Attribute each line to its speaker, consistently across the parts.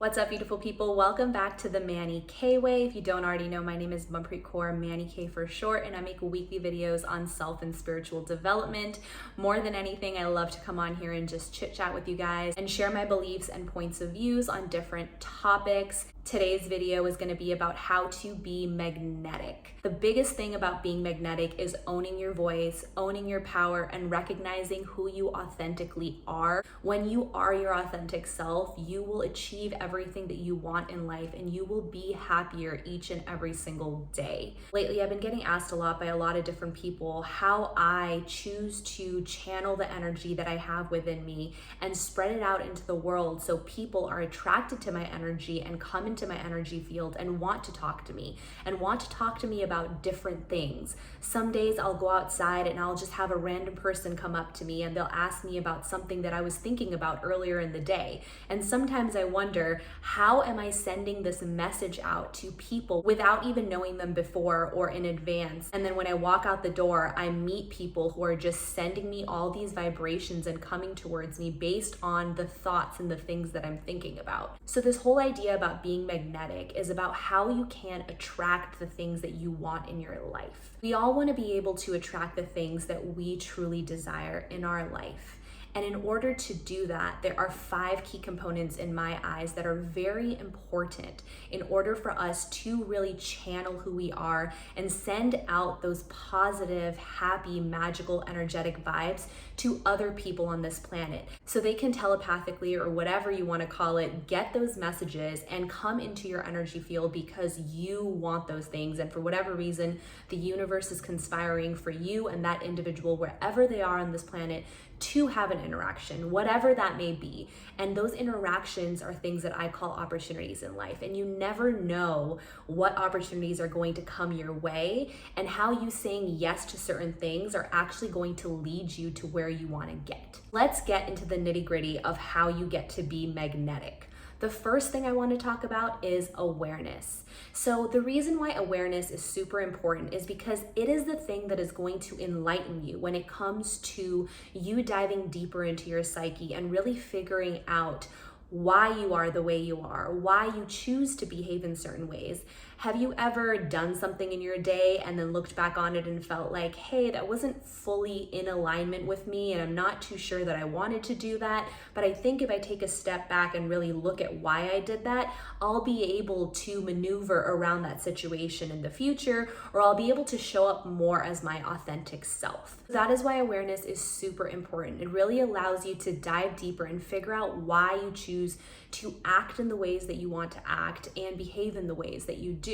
Speaker 1: What's up, beautiful people? Welcome back to the MannyKay way. If you don't already know, my name is MannyKay for short, and I make weekly videos on self and spiritual development. More than anything, I love to come on here and just chit chat with you guys and share my beliefs and points of views on different topics. Today's video is going to be about how to be magnetic. The biggest thing about being magnetic is owning your voice, owning your power, and recognizing who you authentically are. When you are your authentic self, you will achieve everything that you want in life and you will be happier each and every single day. Lately, I've been getting asked a lot by a lot of different people how I choose to channel the energy that I have within me and spread it out into the world so people are attracted to my energy and come into my energy field and want to talk to me about different things. Some days I'll go outside and I'll just have a random person come up to me and they'll ask me about something that I was thinking about earlier in the day. And sometimes I wonder, how am I sending this message out to people without even knowing them before or in advance? And then when I walk out the door, I meet people who are just sending me all these vibrations and coming towards me based on the thoughts and the things that I'm thinking about. So this whole idea about being magnetic is about how you can attract the things that you want in your life. We all want to be able to attract the things that we truly desire in our life. And in order to do that, there are 5 key components in my eyes that are very important in order for us to really channel who we are and send out those positive, happy, magical, energetic vibes to other people on this planet. So they can telepathically, or whatever you want to call it, get those messages and come into your energy field because you want those things. And for whatever reason, the universe is conspiring for you and that individual, wherever they are on this planet, to have an interaction, whatever that may be. And those interactions are things that I call opportunities in life. And you never know what opportunities are going to come your way and how you saying yes to certain things are actually going to lead you to where you want to get. Let's get into the nitty-gritty of how you get to be magnetic. The first thing I want to talk about is awareness. So the reason why awareness is super important is because it is the thing that is going to enlighten you when it comes to you diving deeper into your psyche and really figuring out why you are the way you are, why you choose to behave in certain ways. Have you ever done something in your day and then looked back on it and felt like, hey, that wasn't fully in alignment with me and I'm not too sure that I wanted to do that, but I think if I take a step back and really look at why I did that, I'll be able to maneuver around that situation in the future, or I'll be able to show up more as my authentic self. That is why awareness is super important. It really allows you to dive deeper and figure out why you choose to act in the ways that you want to act and behave in the ways that you do.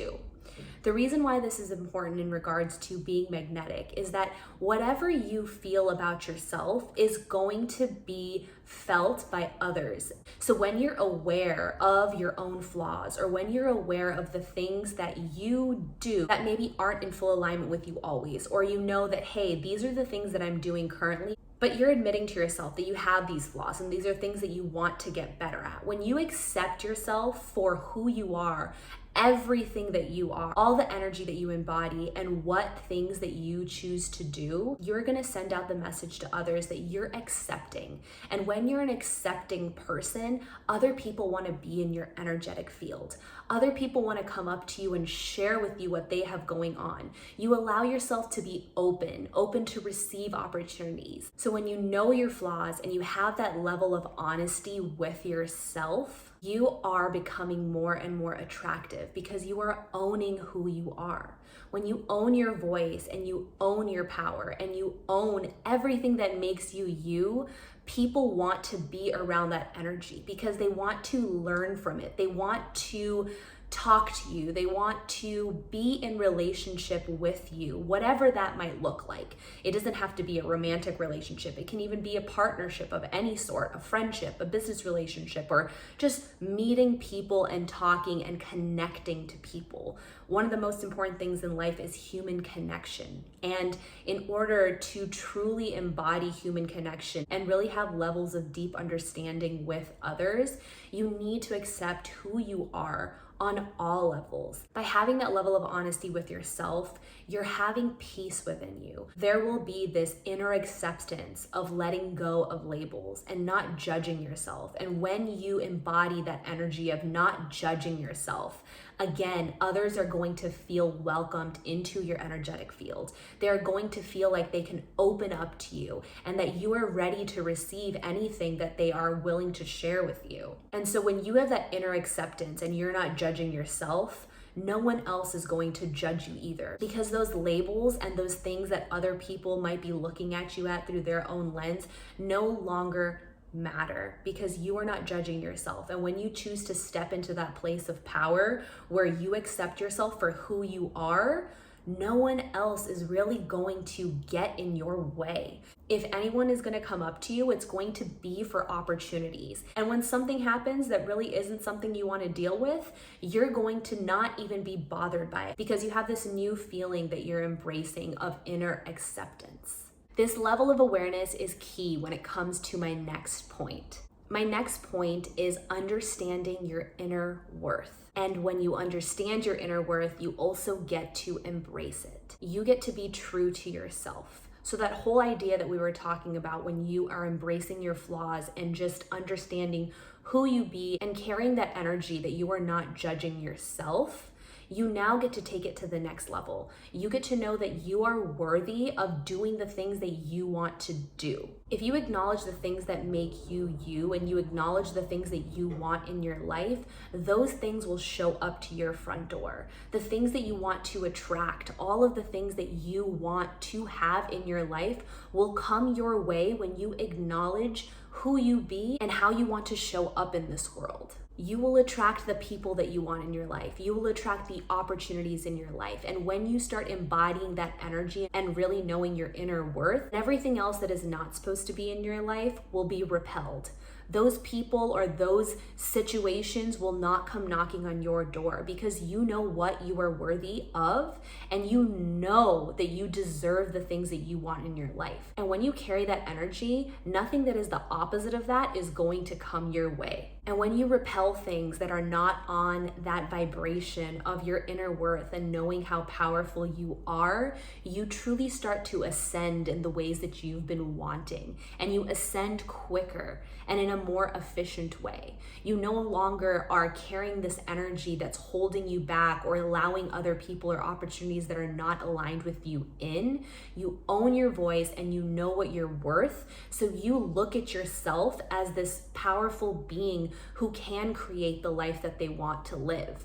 Speaker 1: The reason why this is important in regards to being magnetic is that whatever you feel about yourself is going to be felt by others. So when you're aware of your own flaws, or when you're aware of the things that you do that maybe aren't in full alignment with you always, or you know that, hey, these are the things that I'm doing currently, but you're admitting to yourself that you have these flaws and these are things that you want to get better at. When you accept yourself for who you are, everything that you are, all the energy that you embody, and what things that you choose to do, you're gonna send out the message to others that you're accepting. And when you're an accepting person, other people wanna be in your energetic field. Other people wanna come up to you and share with you what they have going on. You allow yourself to be open to receive opportunities. So when you know your flaws and you have that level of honesty with yourself, you are becoming more and more attractive because you are owning who you are. When you own your voice and you own your power and you own everything that makes you you, people want to be around that energy because they want to learn from it. They want to talk to you. They want to be in relationship with you, whatever that might look like. It doesn't have to be a romantic relationship. It can even be a partnership of any sort, a friendship, a business relationship, or just meeting people and talking and connecting to people. One of the most important things in life is human connection. And in order to truly embody human connection and really have levels of deep understanding with others, you need to accept who you are on all levels. By having that level of honesty with yourself, you're having peace within you. There will be this inner acceptance of letting go of labels and not judging yourself. And when you embody that energy of not judging yourself, again, others are going to feel welcomed into your energetic field. They're going to feel like they can open up to you and that you are ready to receive anything that they are willing to share with you. And so when you have that inner acceptance and you're not judging yourself, no one else is going to judge you either, because those labels and those things that other people might be looking at you at through their own lens no longer matter, because you are not judging yourself. And when you choose to step into that place of power where you accept yourself for who you are, no one else is really going to get in your way. If anyone is going to come up to you, it's going to be for opportunities. And when something happens that really isn't something you want to deal with, you're going to not even be bothered by it, because you have this new feeling that you're embracing of inner acceptance. This level of awareness is key when it comes to my next point. My next point is understanding your inner worth. And when you understand your inner worth, you also get to embrace it. You get to be true to yourself. So that whole idea that we were talking about, when you are embracing your flaws and just understanding who you be and carrying that energy that you are not judging yourself, you now get to take it to the next level. You get to know that you are worthy of doing the things that you want to do. If you acknowledge the things that make you you, and you acknowledge the things that you want in your life, those things will show up to your front door. The things that you want to attract, all of the things that you want to have in your life will come your way when you acknowledge who you be and how you want to show up in this world. You will attract the people that you want in your life. You will attract the opportunities in your life. And when you start embodying that energy and really knowing your inner worth, everything else that is not supposed to be in your life will be repelled. Those people or those situations will not come knocking on your door, because you know what you are worthy of, and you know that you deserve the things that you want in your life. And when you carry that energy, nothing that is the opposite of that is going to come your way. And when you repel things that are not on that vibration of your inner worth and knowing how powerful you are, you truly start to ascend in the ways that you've been wanting. And you ascend quicker and in a more efficient way. You no longer are carrying this energy that's holding you back or allowing other people or opportunities that are not aligned with you in. You own your voice and you know what you're worth. So you look at yourself as this powerful being who can create the life that they want to live.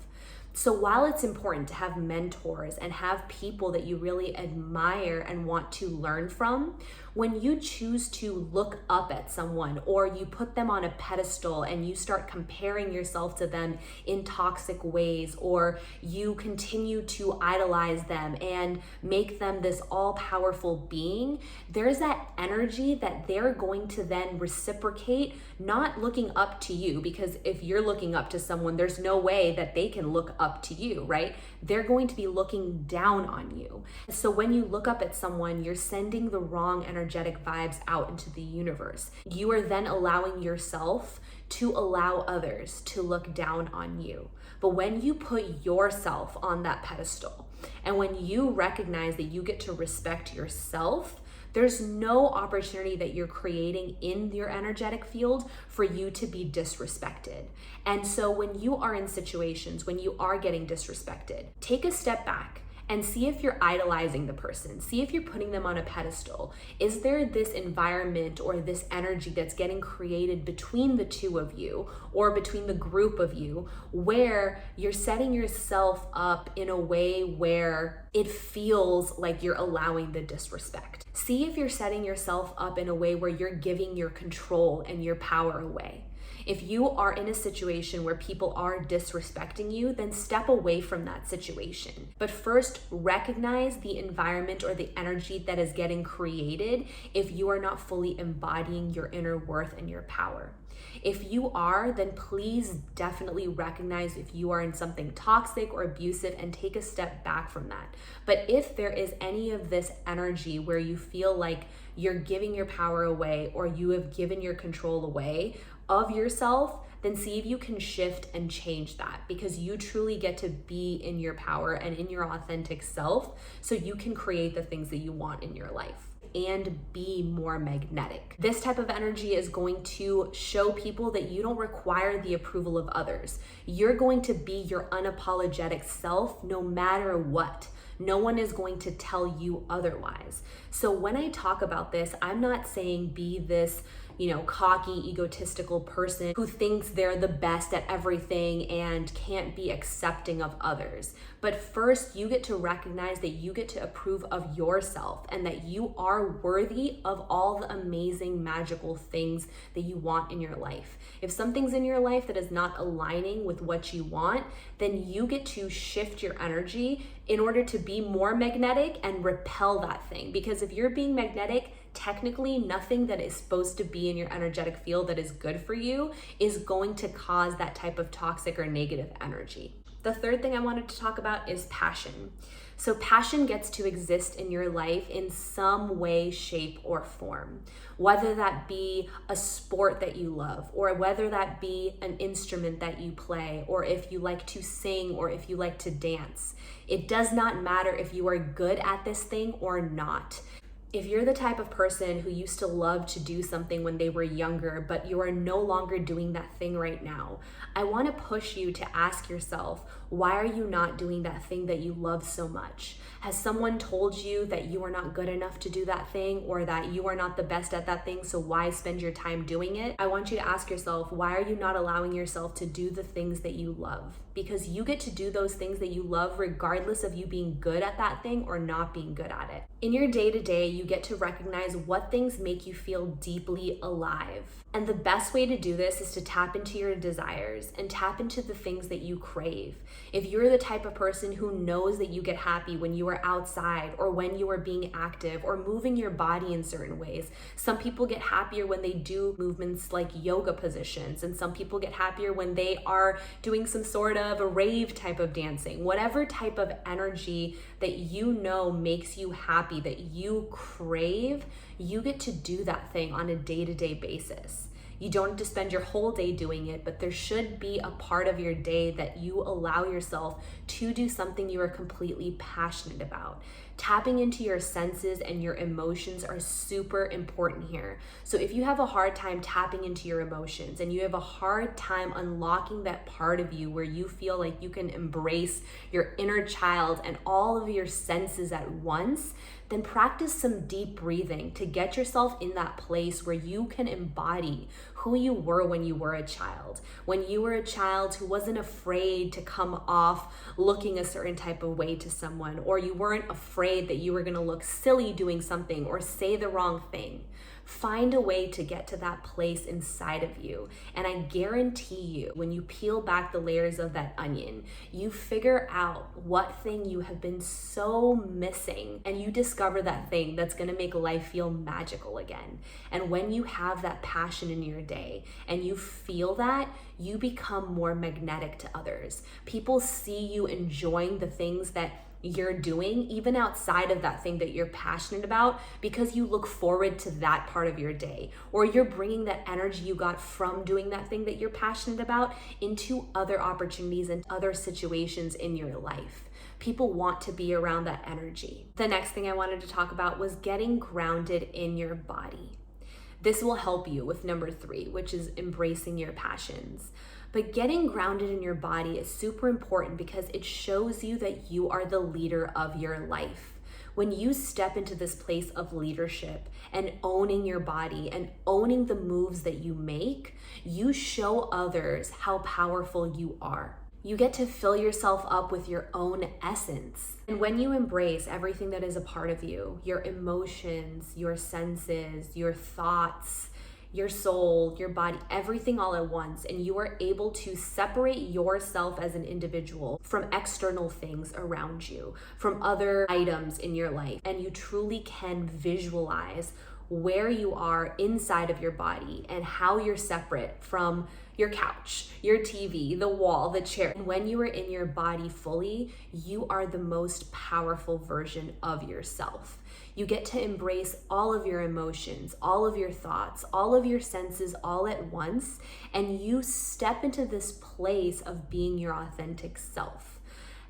Speaker 1: So while it's important to have mentors and have people that you really admire and want to learn from, when you choose to look up at someone or you put them on a pedestal and you start comparing yourself to them in toxic ways, or you continue to idolize them and make them this all-powerful being, there's that energy that they're going to then reciprocate, not looking up to you, because if you're looking up to someone, there's no way that they can look up to you, right? They're going to be looking down on you. So when you look up at someone, you're sending the wrong energetic vibes out into the universe. You are then allowing yourself to allow others to look down on you. But when you put yourself on that pedestal, and when you recognize that you get to respect yourself, there's no opportunity that you're creating in your energetic field for you to be disrespected. And so when you are in situations, when you are getting disrespected, take a step back and see if you're idolizing the person. See if you're putting them on a pedestal. Is there this environment or this energy that's getting created between the two of you or between the group of you where you're setting yourself up in a way where it feels like you're allowing the disrespect? See if you're setting yourself up in a way where you're giving your control and your power away. If you are in a situation where people are disrespecting you, then step away from that situation. But first, recognize the environment or the energy that is getting created if you are not fully embodying your inner worth and your power. If you are, then please definitely recognize if you are in something toxic or abusive and take a step back from that. But if there is any of this energy where you feel like you're giving your power away or you have given your control away of yourself, then see if you can shift and change that, because you truly get to be in your power and in your authentic self so you can create the things that you want in your life and be more magnetic. This type of energy is going to show people that you don't require the approval of others. You're going to be your unapologetic self no matter what. No one is going to tell you otherwise. So when I talk about this, I'm not saying be this, cocky, egotistical person who thinks they're the best at everything and can't be accepting of others. But first, you get to recognize that you get to approve of yourself and that you are worthy of all the amazing, magical things that you want in your life. If something's in your life that is not aligning with what you want, then you get to shift your energy in order to be more magnetic and repel that thing. Because if you're being magnetic, technically nothing that is supposed to be in your energetic field that is good for you is going to cause that type of toxic or negative energy. The third thing I wanted to talk about is passion. So passion gets to exist in your life in some way, shape, or form, whether that be a sport that you love, or whether that be an instrument that you play, or if you like to sing, or if you like to dance. It does not matter if you are good at this thing or not. If you're the type of person who used to love to do something when they were younger, but you are no longer doing that thing right now, I want to push you to ask yourself, why are you not doing that thing that you love so much? Has someone told you that you are not good enough to do that thing, or that you are not the best at that thing, so why spend your time doing it? I want you to ask yourself, why are you not allowing yourself to do the things that you love? Because you get to do those things that you love regardless of you being good at that thing or not being good at it. In your day-to-day, you get to recognize what things make you feel deeply alive. And the best way to do this is to tap into your desires and tap into the things that you crave. If you're the type of person who knows that you get happy when you are outside or when you are being active or moving your body in certain ways, some people get happier when they do movements like yoga positions, and some people get happier when they are doing some sort of a rave type of dancing. Whatever type of energy that you know makes you happy, that you crave, you get to do that thing on a day-to-day basis. You don't have to spend your whole day doing it, but there should be a part of your day that you allow yourself to do something you are completely passionate about. Tapping into your senses and your emotions are super important here. So if you have a hard time tapping into your emotions and you have a hard time unlocking that part of you where you feel like you can embrace your inner child and all of your senses at once, then practice some deep breathing to get yourself in that place where you can embody who you were when you were a child. When you were a child who wasn't afraid to come off looking a certain type of way to someone, or you weren't afraid that you were gonna look silly doing something or say the wrong thing. Find a way to get to that place inside of you. And I guarantee you, when you peel back the layers of that onion, you figure out what thing you have been so missing, and you discover that thing that's gonna make life feel magical again. And when you have that passion in your day and you feel that, you become more magnetic to others. People see you enjoying the things that you're doing, even outside of that thing that you're passionate about, because you look forward to that part of your day, or you're bringing that energy you got from doing that thing that you're passionate about into other opportunities and other situations in your life. People want to be around that energy. The next thing I wanted to talk about was getting grounded in your body. This will help you with number 3, which is embracing your passions. But getting grounded in your body is super important because it shows you that you are the leader of your life. When you step into this place of leadership and owning your body and owning the moves that you make, you show others how powerful you are. You get to fill yourself up with your own essence. And when you embrace everything that is a part of you, your emotions, your senses, your thoughts, your soul, your body, everything all at once. And you are able to separate yourself as an individual from external things around you, from other items in your life. And you truly can visualize where you are inside of your body and how you're separate from your couch, your TV, the wall, the chair. And when you are in your body fully, you are the most powerful version of yourself. You get to embrace all of your emotions, all of your thoughts, all of your senses all at once, and you step into this place of being your authentic self.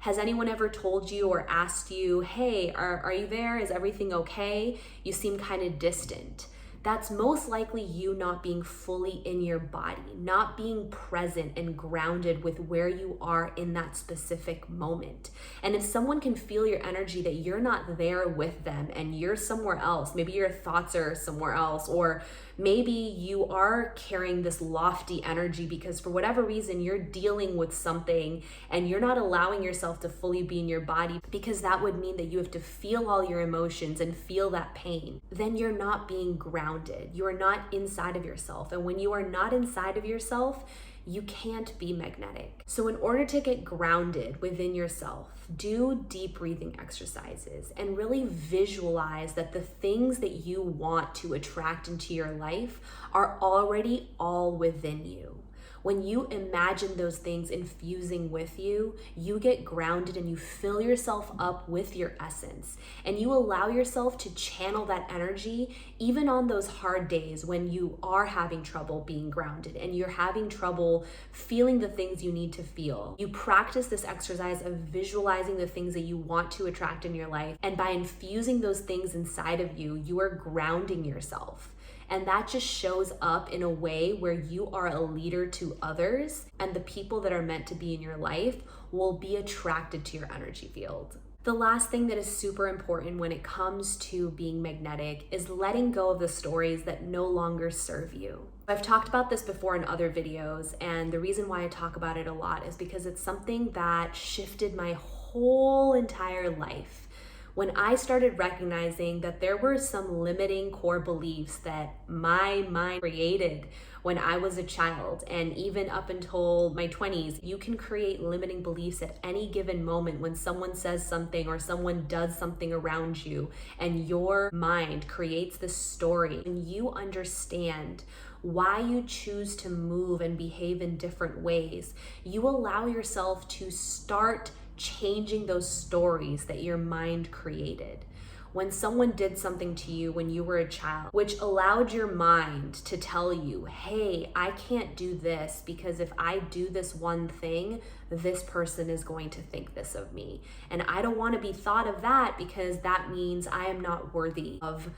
Speaker 1: Has anyone ever told you or asked you, hey, are you there? Is everything okay? You seem kind of distant. That's most likely you not being fully in your body, not being present and grounded with where you are in that specific moment. And if someone can feel your energy that you're not there with them and you're somewhere else, maybe your thoughts are somewhere else, or maybe you are carrying this lofty energy because for whatever reason you're dealing with something and you're not allowing yourself to fully be in your body because that would mean that you have to feel all your emotions and feel that pain, then you're not being grounded. You are not inside of yourself. And when you are not inside of yourself, you can't be magnetic. So in order to get grounded within yourself, do deep breathing exercises and really visualize that the things that you want to attract into your life are already all within you. When you imagine those things infusing with you, you get grounded and you fill yourself up with your essence. And you allow yourself to channel that energy even on those hard days when you are having trouble being grounded and you're having trouble feeling the things you need to feel. You practice this exercise of visualizing the things that you want to attract in your life. And by infusing those things inside of you, you are grounding yourself. And that just shows up in a way where you are a leader to others, and the people that are meant to be in your life will be attracted to your energy field. The last thing that is super important when it comes to being magnetic is letting go of the stories that no longer serve you. I've talked about this before in other videos, and the reason why I talk about it a lot is because it's something that shifted my whole entire life. When I started recognizing that there were some limiting core beliefs that my mind created when I was a child, and even up until my 20s, you can create limiting beliefs at any given moment when someone says something or someone does something around you, and your mind creates this story, and you understand why you choose to move and behave in different ways. You allow yourself to start changing those stories that your mind created. When someone did something to you when you were a child, which allowed your mind to tell you, hey, I can't do this because if I do this one thing, this person is going to think this of me. And I don't want to be thought of that because that means I am not worthy of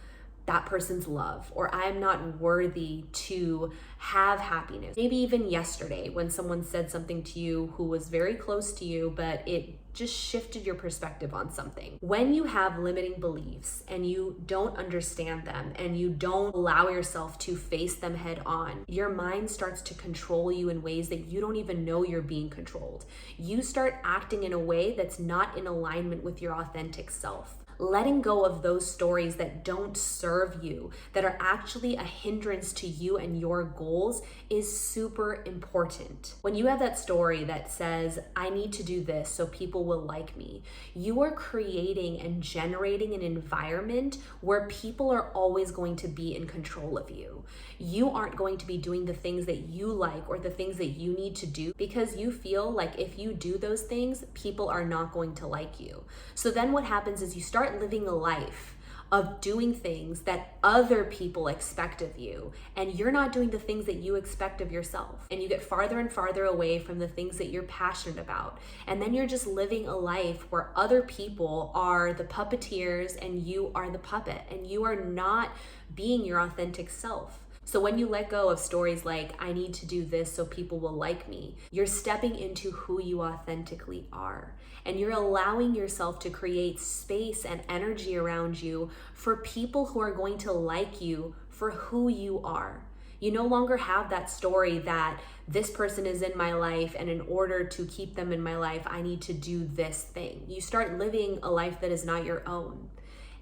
Speaker 1: that person's love, or I am not worthy to have happiness. Maybe even yesterday when someone said something to you who was very close to you, but it just shifted your perspective on something. When you have limiting beliefs and you don't understand them and you don't allow yourself to face them head on, your mind starts to control you in ways that you don't even know you're being controlled. You start acting in a way that's not in alignment with your authentic self. Letting go of those stories that don't serve you, that are actually a hindrance to you and your goals, is super important. When you have that story that says, I need to do this so people will like me, you are creating and generating an environment where people are always going to be in control of you. You aren't going to be doing the things that you like or the things that you need to do because you feel like if you do those things, people are not going to like you. So then what happens is you start living a life of doing things that other people expect of you, and you're not doing the things that you expect of yourself. And you get farther and farther away from the things that you're passionate about. And then you're just living a life where other people are the puppeteers and you are the puppet, and you are not being your authentic self. So when you let go of stories like, I need to do this so people will like me, you're stepping into who you authentically are. And you're allowing yourself to create space and energy around you for people who are going to like you for who you are. You no longer have that story that this person is in my life, and in order to keep them in my life, I need to do this thing. You start living a life that is not your own.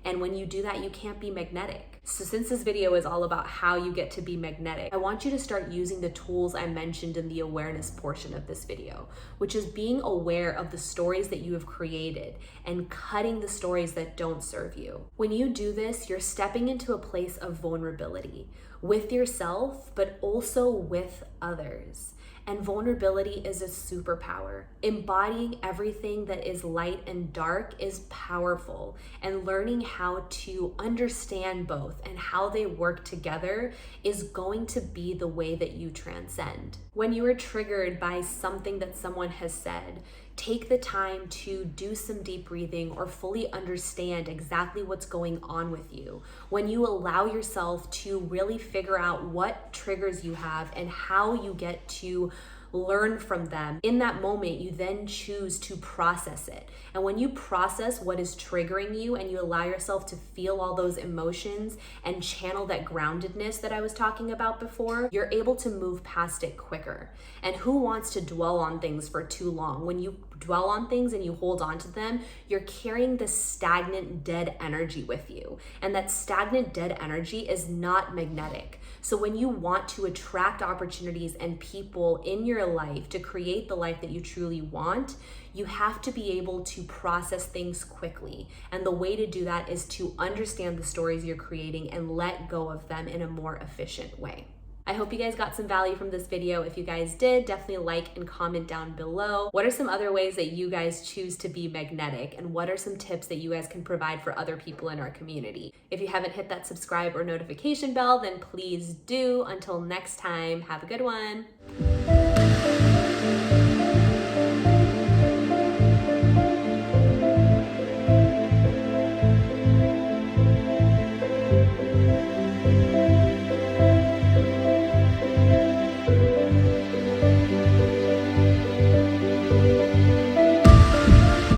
Speaker 1: And when you do that, you can't be magnetic. So since this video is all about how you get to be magnetic, I want you to start using the tools I mentioned in the awareness portion of this video, which is being aware of the stories that you have created and cutting the stories that don't serve you. When you do this, you're stepping into a place of vulnerability with yourself, but also with others. And vulnerability is a superpower. Embodying everything that is light and dark is powerful, and learning how to understand both and how they work together is going to be the way that you transcend. When you are triggered by something that someone has said, take the time to do some deep breathing or fully understand exactly what's going on with you. When you allow yourself to really figure out what triggers you have and how you get to learn from them, in that moment, you then choose to process it. And when you process what is triggering you and you allow yourself to feel all those emotions and channel that groundedness that I was talking about before, you're able to move past it quicker. And who wants to dwell on things for too long? When you dwell on things and you hold on to them, you're carrying this stagnant, dead energy with you. And that stagnant, dead energy is not magnetic. So when you want to attract opportunities and people in your life to create the life that you truly want, you have to be able to process things quickly. And the way to do that is to understand the stories you're creating and let go of them in a more efficient way. I hope you guys got some value from this video. If you guys did, definitely like and comment down below. What are some other ways that you guys choose to be magnetic? And what are some tips that you guys can provide for other people in our community? If you haven't hit that subscribe or notification bell, then please do. Until next time, have a good one.